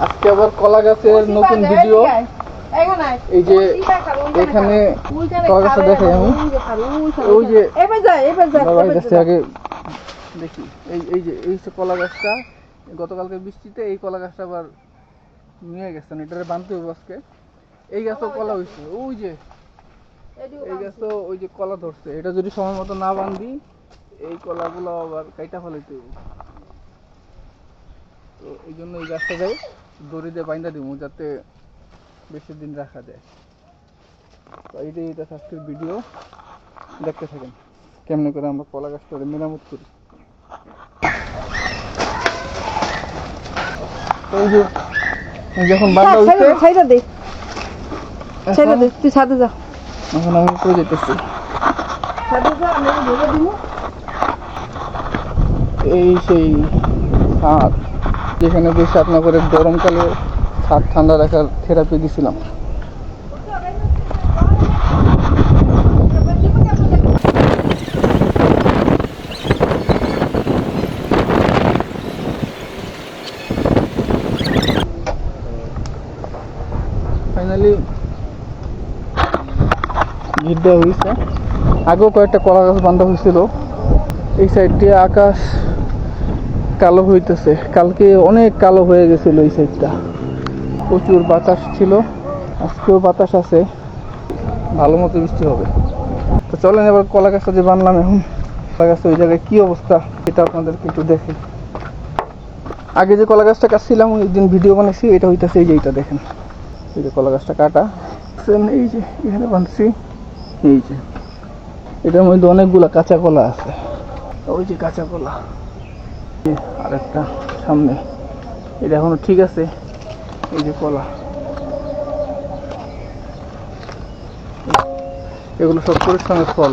আজকে আবার কলা গাছের নতুন ভিডিও। এই যে এখানে কলা গাছটা দেখাই আমি, ওই যে আগে দেখি, এই যে কলা গাছটা গতকালকে বৃষ্টিতে এই কলা গাছটা আবার নিয়ে গেছেন, এটারে বাঁধতে হবে আজকে। এই গাছও কলা হয়েছে, ওই যে এই গাছও ওই যে কলা ধরছে, এটা যদি সময় মতো না বাঁধি এই কলাগুলো আবার কাইটা ফেলাইতে হবে। তো এই জন্য এই গাছটা যাই দড়ি দিয়ে বাইন্ধা দিব যাতে বেশি দিন রাখা যায়। তো এইটাই এটা আজকের ভিডিও, দেখতে থাকেন কেমনে করে আমরা কলা গাছটা মেরামত করি। এই যে যখন বাঁধা হইছে তুই ছাদে যা, এখন আমি করে যেতেছি। এই সেই ছাদ যেখানে বেশি আপনার করে গরমকালে ছাদ ঠান্ডা রাখার থেরাপি দিছিলাম। ফাইনালি গিট দেওয়া হয়েছে। আগেও কয়েকটা কলা গাছ বাঁধা হয়েছিল। এই সাইড দিয়ে আকাশ কালো হইতেছে, কালকে অনেক কালো হয়ে গেছিল এই সাইডটা, প্রচুর বাতাস ছিল, আজকেও বাতাস আছে, ভালো মতো বৃষ্টি হবে। তো চলেন এবার কলা গাছটা যে বানলাম, এখন কলা গাছটা ওই জায়গায় কি অবস্থা এটা আপনাদেরকে একটু দেখি। আগে যে কলা গাছটা কাটছিলাম ওই দিন ভিডিও বানাইছি, এটা হইতেছে এই যে এইটা দেখেন, এই যে কলা গাছটা কাটা, এই যে এখানে বানছি, এই যে এটার মধ্যে অনেকগুলা কাঁচা কলা আছে, ওই যে কাঁচা কলা, আর একটা সামনে, এটা এখনো ঠিক আছে। এই যে কলা, এগুলো সব পরিশ্রমের ফল।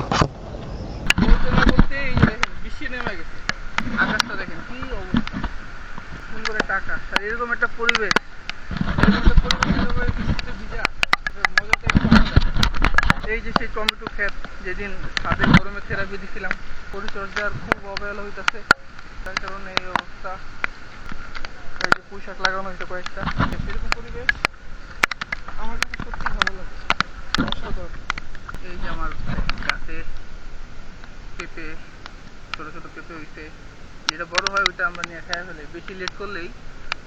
বৃষ্টি নেমে গেছে, আকাশটা দেখেন কি অবস্থা, সুন্দর একটা আকাশ, আর এরকম একটা পরিবেশ, বৃষ্টিতে ভিজা মজাটা একটু আলাদা। এই যে সেই টমেটো ক্ষেত, যেদিন ছাদে গরমে থেরাপি দিছিলাম, পরিচর্যার খুব অবহেলা হইতেছে, তার কারণে এই অবস্থা। এই যে পুঁই শাক লাগানো হয়েছে কয়েকটা, সেরকম পরিবেশ আমার কাছে সত্যি ভালো লাগছে, অসাধারণ। এই যে আমার গাছে পেঁপে, ছোট ছোট পেঁপে হইছে, যেটা বড় হয় ওইটা আমরা নিয়ে খেয়ে ফেলে, বেশি লেট করলেই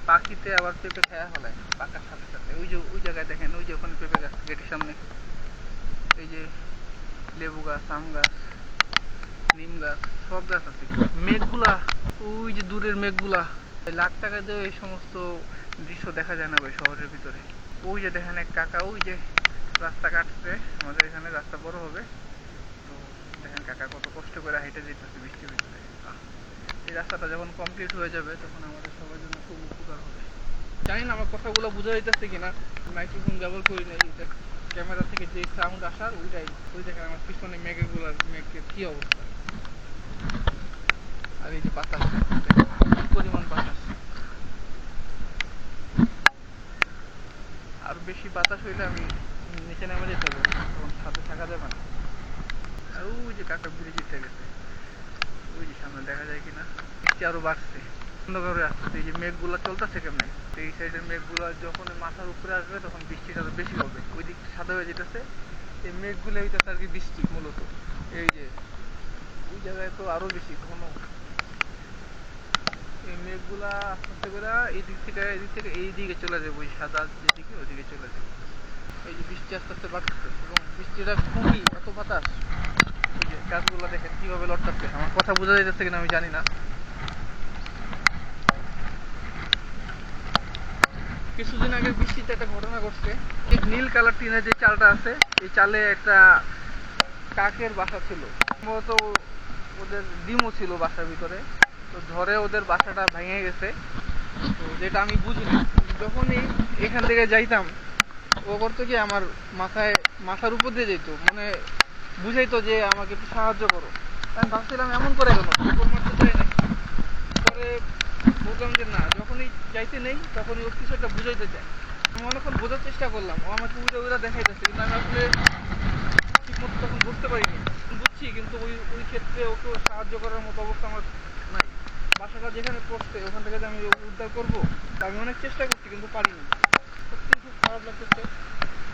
পাখিতে আবার পেঁপে খেয়া ফেলায় পাকার সাথে সাথে। ওই যে ওই জায়গায় দেখেন, ওই যে ওখানে পেঁপে গাছ গেটের সামনে, এই যে লেবু গাছ, আম গাছ, নিম গাছ, সব গাছ আছে। মেঘগুলা, ওই যে দূরের মেঘগুলা, লাখ টাকা দিয়ে এই সমস্ত দৃশ্য দেখা যায় না ভাই শহরের ভিতরে। ওই যে দেখেন এক কাকা, ওই যে রাস্তা কাটছে, আমাদের এখানে রাস্তা বড় হবে, তো দেখেন কাকা কত কষ্ট করে হেঁটে যেতেছে বৃষ্টির ভিতরে। এই রাস্তাটা যখন কমপ্লিট হয়ে যাবে তখন আমাদের সবার জন্য খুব উপকার হবে। জানি না আমার কথাগুলো বোঝা যাইতেছে কিনা, মাইক্রোফোন ব্যবহার করি নাই, ক্যামেরা থেকে যে সাউন্ড আসার ওইটাই। ওই দেখেন আমার পিছনে মেঘের কি অবস্থা, আর এই যে বাতাস, পরিমাণ বাতাস, আর বেশি বাতাস হইলে আমি নিচে নেমে যেতে হবে, তখন ছাদে থাকা যাবে না। আর ওই যে কাকা ব্রিজে গেছে, ওই যে সামনে দেখা যায় কিনা, বৃষ্টি আরো বাড়ছে, অন্ধকারে আসতেছে। এই যে মেঘগুলা চলতেছে কেমনে, এই সাইডের মেঘগুলা যখন মাথার উপরে আসবে তখন বৃষ্টিটা আরো বেশি হবে, ওই দিকটা সাদা হয়ে যেতেছে, এই মেঘগুলো হইতেছে আর কি বৃষ্টি মূলত। এই যে ওই জায়গায় তো আরো বেশি ঘন, এই মেঘগুলা আস্তে আস্তে করে এদিক থেকে এই দিকে চলে যাবে, ওই সাদা যেদিকে ওইদিকে চলে যাবে। এই যে বৃষ্টি আস্তে আস্তে বাড়তেছে, এবং বৃষ্টিটা খুবই এত বাতাস, এই যে গাছগুলো দেখেন কিভাবে লটকাচ্ছে। আমার কথা বোঝা যাচ্ছে কিনা আমি জানি না। কিছুদিন আগে বৃষ্টিতে একটা ঘটনা ঘটছে, এই নীল কালার টিনের যে চালটা আছে, এই চালে একটা কাকের বাসা ছিল, সম্ভবত ওদের ডিমও ছিল বাসার ভিতরে, তো ঝড়ে ওদের বাসাটা ভেঙে গেছে। তো যেটা আমি বুঝিনি, যখনই এখান থেকে যাইতাম ও করতো কি আমার মাথার উপর দিয়ে যেত, মানে বুঝাইতো যে আমাকে একটু সাহায্য করো। আমি ভাবছিলাম এমন করে কেন, উপর মারতে চাই না, পরে বুঝলাম যে না, যখনই যাইতে নেই তখনই ও কিছু একটা বুঝাইতে চায়। আমি অনেকক্ষণ বোঝার চেষ্টা করলাম, ও আমাকে উইরা দেখাইতেছে, কিন্তু আমি আসলে ঠিক মতো তখন বুঝতে পারিনি। বুঝছি কিন্তু ওই ক্ষেত্রে ওকে সাহায্য করার মতো অবস্থা আমার নাই, বাসাটা যেখানে পড়ছে ওখান থেকে যে আমি উদ্ধার করবো তা আমি অনেক চেষ্টা করছি কিন্তু পারিনি। সত্যি খুব খারাপ লাগতেছে।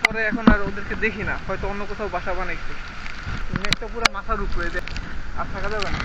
পরে এখন আর ওদেরকে দেখি না, হয়তো অন্য কোথাও বাসা বানাইছে। মেঘটা পুরো মাথার উপরে, আর থাকা যাবে না।